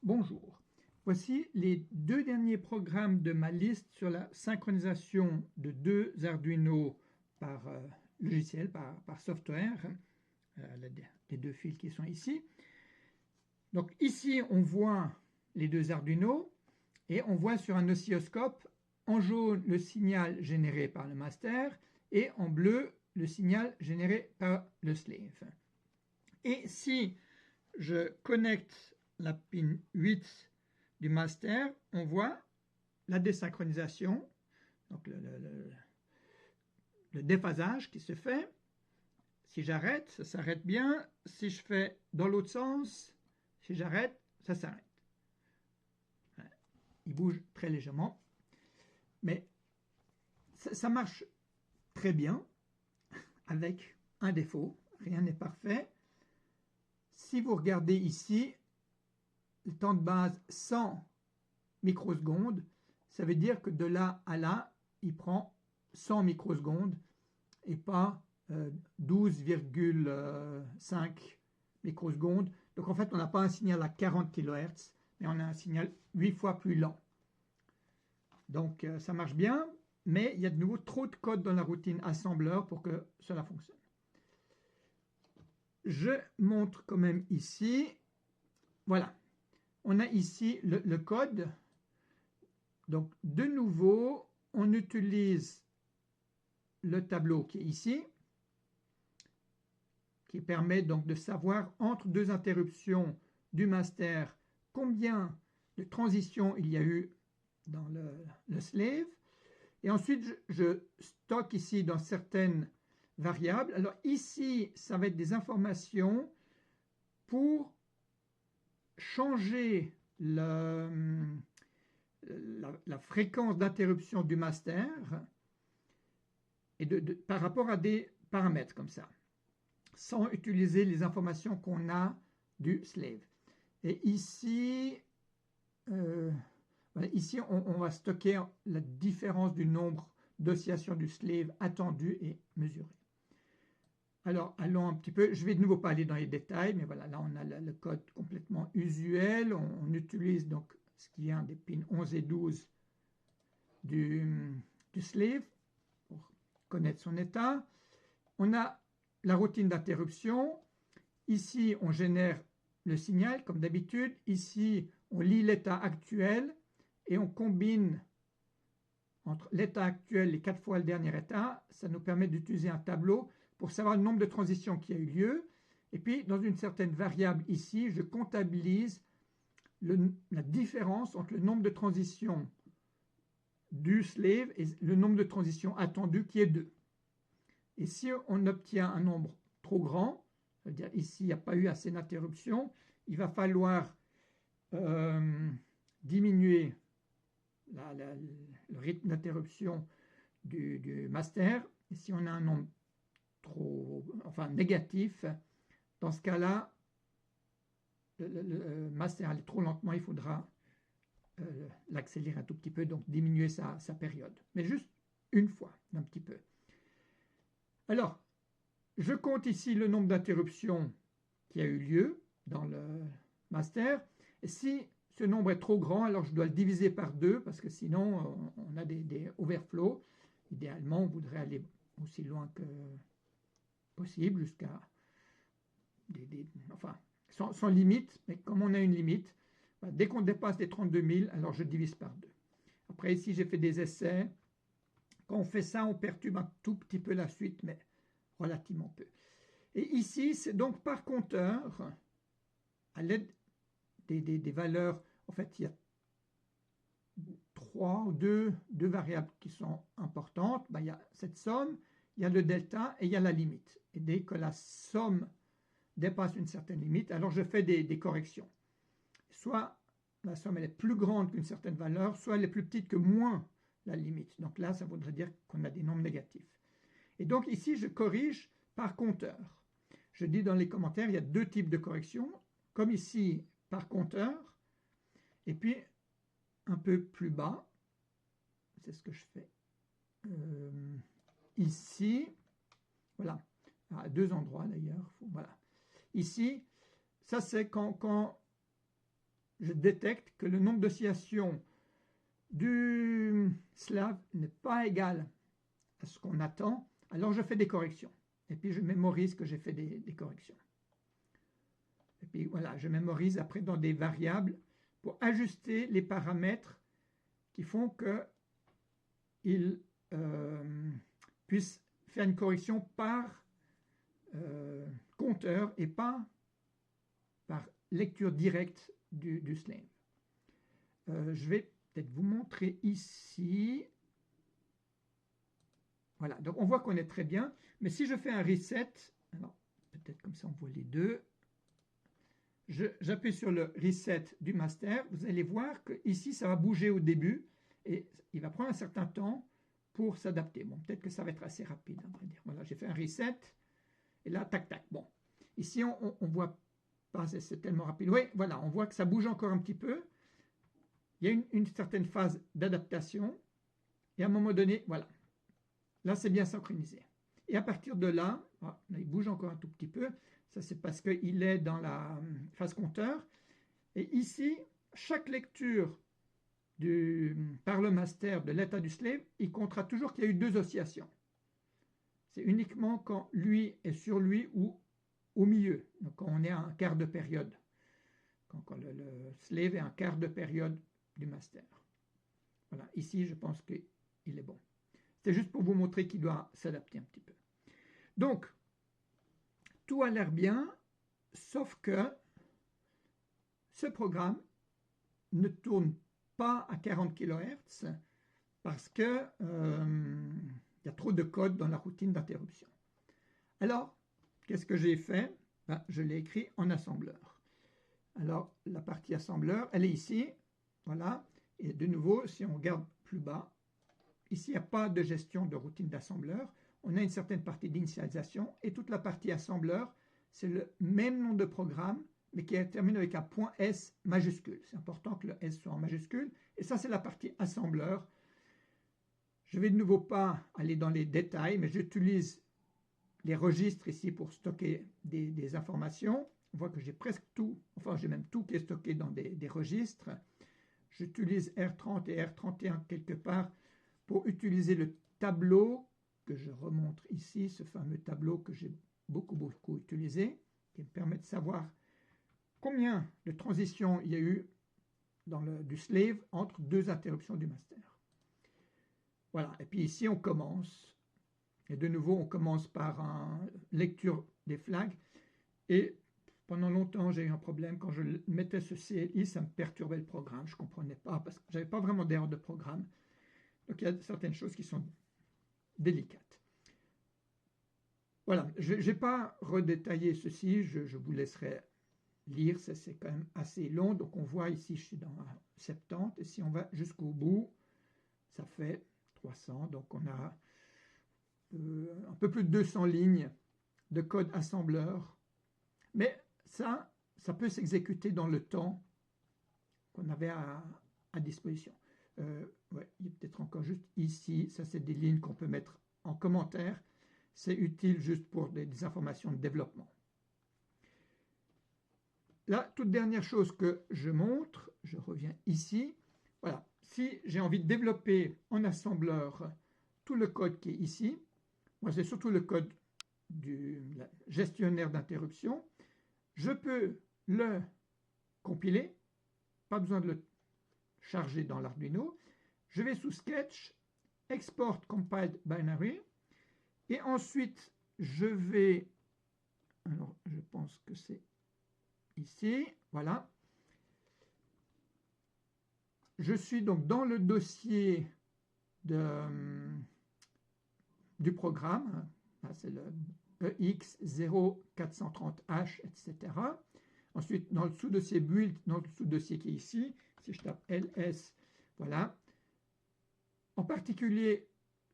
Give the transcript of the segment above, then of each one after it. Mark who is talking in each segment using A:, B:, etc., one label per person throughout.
A: Bonjour, voici les deux derniers programmes de ma liste sur la synchronisation de deux Arduino par logiciel, par software, les deux fils qui sont ici. Donc ici on voit les deux Arduino et on voit sur un oscilloscope en jaune le signal généré par le master et en bleu le signal généré par le slave. Et si je connecte la pin 8 du master, on voit la désynchronisation, donc le déphasage qui se fait. Si j'arrête, ça s'arrête bien. Si je fais dans l'autre sens, si j'arrête, ça s'arrête. Il bouge très légèrement. Mais ça marche très bien avec un défaut. Rien n'est parfait. Si vous regardez ici, le temps de base 100 microsecondes, ça veut dire que de là à là, il prend 100 microsecondes et pas 12,5 microsecondes. Donc en fait, on n'a pas un signal à 40 kHz, mais on a un signal 8 fois plus lent. Donc ça marche bien, mais il y a de nouveau trop de code dans la routine assembleur pour que cela fonctionne. Je montre quand même ici. Voilà. On a ici le code. Donc, de nouveau, on utilise le tableau qui est ici, qui permet donc de savoir entre deux interruptions du master combien de transitions il y a eu dans le slave. Et ensuite, je stocke ici dans certaines variables. Alors ici, ça va être des informations pour changer la fréquence d'interruption du master et par rapport à des paramètres comme ça, sans utiliser les informations qu'on a du slave. Et ici, ici on va stocker la différence du nombre d'oscillations du slave attendu et mesuré. Alors, allons un petit peu, je vais de nouveau pas aller dans les détails, mais voilà, là on a le code complètement usuel. On utilise donc ce qui vient des pins 11 et 12 du slave pour connaître son état. On a la routine d'interruption. Ici, on génère le signal comme d'habitude. Ici, on lit l'état actuel et on combine entre l'état actuel et 4 fois le dernier état. Ça nous permet d'utiliser un tableau pour savoir le nombre de transitions qui a eu lieu. Et puis, dans une certaine variable ici, je comptabilise la différence entre le nombre de transitions du slave et le nombre de transitions attendues qui est 2. Et si on obtient un nombre trop grand, c'est-à-dire ici il n'y a pas eu assez d'interruptions, il va falloir diminuer le rythme d'interruption du master. Et si on a un nombre négatif, dans ce cas-là, le master allait trop lentement, il faudra l'accélérer un tout petit peu, donc diminuer sa période. Mais juste une fois, un petit peu. Alors, je compte ici le nombre d'interruptions qui a eu lieu dans le master. Et si ce nombre est trop grand, alors je dois le diviser par 2, parce que sinon, on a des overflows. Idéalement, on voudrait aller aussi loin que possible, jusqu'à sans limite, mais comme on a une limite, dès qu'on dépasse les 32 000, alors je divise par 2. Après, ici, j'ai fait des essais. Quand on fait ça, on perturbe un tout petit peu la suite, mais relativement peu. Et ici, c'est donc par compteur, à l'aide des valeurs, en fait, il y a deux variables qui sont importantes. Il y a cette somme, il y a le delta et il y a la limite. Et dès que la somme dépasse une certaine limite, alors je fais des corrections. Soit la somme elle est plus grande qu'une certaine valeur, soit elle est plus petite que moins la limite. Donc là, ça voudrait dire qu'on a des nombres négatifs. Et donc ici, je corrige par compteur. Je dis dans les commentaires, il y a deux types de corrections, comme ici, par compteur, et puis un peu plus bas, c'est ce que je fais ici, voilà, à deux endroits d'ailleurs, voilà. Ici, ça c'est quand je détecte que le nombre d'oscillations du slave n'est pas égal à ce qu'on attend, alors je fais des corrections. Et puis je mémorise que j'ai fait des corrections. Et puis voilà, je mémorise après dans des variables pour ajuster les paramètres qui font qu'il puisse faire une correction par compteur et pas par lecture directe du slave. Je vais peut-être vous montrer ici. Voilà, donc on voit qu'on est très bien, mais si je fais un reset, alors peut-être comme ça on voit les deux, j'appuie sur le reset du master, vous allez voir que ici ça va bouger au début et il va prendre un certain temps pour s'adapter. Bon, peut-être que ça va être assez rapide, on va dire. Voilà, j'ai fait un reset et là, tac, tac. Bon, ici on voit pas, c'est tellement rapide. Oui, voilà, on voit que ça bouge encore un petit peu. Il y a une certaine phase d'adaptation et à un moment donné, voilà. Là, c'est bien synchronisé. Et à partir de là, il bouge encore un tout petit peu. Ça, c'est parce qu'il est dans la phase compteur. Et ici, chaque lecture par le master de l'état du slave, il comptera toujours qu'il y a eu deux oscillations. C'est uniquement quand lui est sur lui ou au milieu. Donc, quand on est à un quart de période. Quand le slave est à un quart de période du master. Voilà. Ici, je pense qu'il est bon. C'est juste pour vous montrer qu'il doit s'adapter un petit peu. Donc, tout a l'air bien, sauf que ce programme ne tourne pas à 40 kHz parce qu'il y a trop de code dans la routine d'interruption. Alors, qu'est-ce que j'ai fait? Je l'ai écrit en assembleur. Alors, la partie assembleur, elle est ici. Voilà. Et de nouveau, si on regarde plus bas, ici, il n'y a pas de gestion de routine d'assembleur. On a une certaine partie d'initialisation et toute la partie assembleur, c'est le même nom de programme, mais qui est terminé avec un point S majuscule. C'est important que le S soit en majuscule. Et ça, c'est la partie assembleur. Je ne vais de nouveau pas aller dans les détails, mais j'utilise les registres ici pour stocker des informations. On voit que j'ai presque tout, enfin j'ai même tout qui est stocké dans des registres. J'utilise R30 et R31 quelque part pour utiliser le tableau que je remontre ici, ce fameux tableau que j'ai beaucoup utilisé, qui me permet de savoir combien de transitions il y a eu du slave entre deux interruptions du master. Voilà, et puis ici on commence, et de nouveau on commence par une lecture des flags, et pendant longtemps j'ai eu un problème, quand je mettais ce CLI, ça me perturbait le programme, je ne comprenais pas, parce que je n'avais pas vraiment d'erreur de programme. Donc il y a certaines choses qui sont délicates. Voilà, je n'ai pas redétaillé ceci, je vous laisserai lire, c'est quand même assez long. Donc on voit ici, je suis dans 70, et si on va jusqu'au bout, ça fait 300. Donc on a un peu plus de 200 lignes de code assembleur. Mais ça peut s'exécuter dans le temps qu'on avait à disposition. Ouais, il y a peut-être encore juste ici, ça c'est des lignes qu'on peut mettre en commentaire. C'est utile juste pour des informations de développement. La toute dernière chose que je montre, je reviens ici. Voilà, si j'ai envie de développer en assembleur tout le code qui est ici, moi c'est surtout le code du gestionnaire d'interruption, je peux le compiler, pas besoin de le charger dans l'Arduino. Je vais sous Sketch, Export Compiled Binary, et ensuite je vais, alors je pense que c'est ici, voilà. Je suis donc dans le dossier du programme, c'est le EX0430H, etc. Ensuite, dans le sous-dossier build, dans le sous-dossier qui est ici, si je tape ls, voilà. En particulier,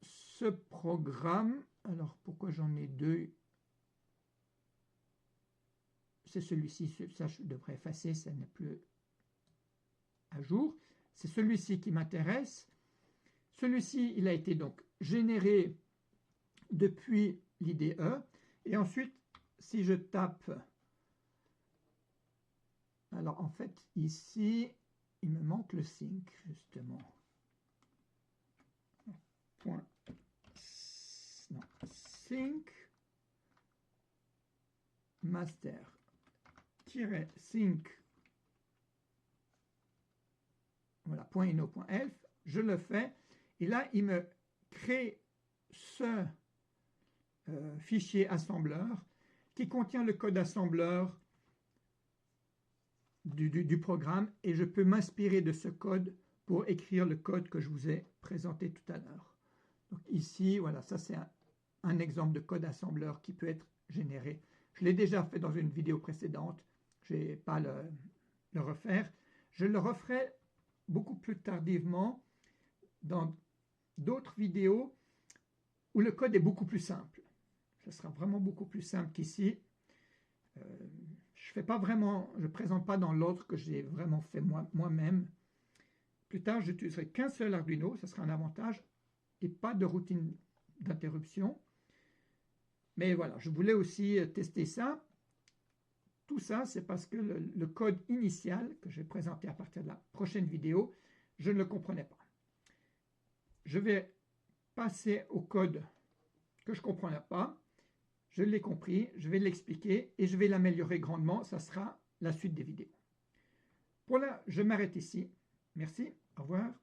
A: ce programme, alors pourquoi j'en ai deux? C'est celui-ci, ça je devrais effacer, ça n'est plus à jour. C'est celui-ci qui m'intéresse. Celui-ci, il a été donc généré depuis l'IDE. Et ensuite, si je tape Alors en fait, ici, il me manque le sync, justement. Point. Non, sync master sync, voilà, .ino.elf, je le fais, et là, il me crée ce fichier assembleur qui contient le code assembleur du programme, et je peux m'inspirer de ce code pour écrire le code que je vous ai présenté tout à l'heure. Donc ici, voilà, ça c'est un exemple de code assembleur qui peut être généré. Je l'ai déjà fait dans une vidéo précédente, je ne vais pas le refaire. Je le referai beaucoup plus tardivement dans d'autres vidéos où le code est beaucoup plus simple. Ce sera vraiment beaucoup plus simple qu'ici. Je ne présente pas dans l'ordre que j'ai vraiment fait moi-même. Plus tard, je n'utiliserai qu'un seul Arduino, ce sera un avantage, et pas de routine d'interruption. Mais voilà, je voulais aussi tester ça. Tout ça, c'est parce que le code initial que je vais présenter à partir de la prochaine vidéo, je ne le comprenais pas. Je vais passer au code que je ne comprenais pas. Je l'ai compris, je vais l'expliquer et je vais l'améliorer grandement. Ça sera la suite des vidéos. Pour là, je m'arrête ici. Merci, au revoir.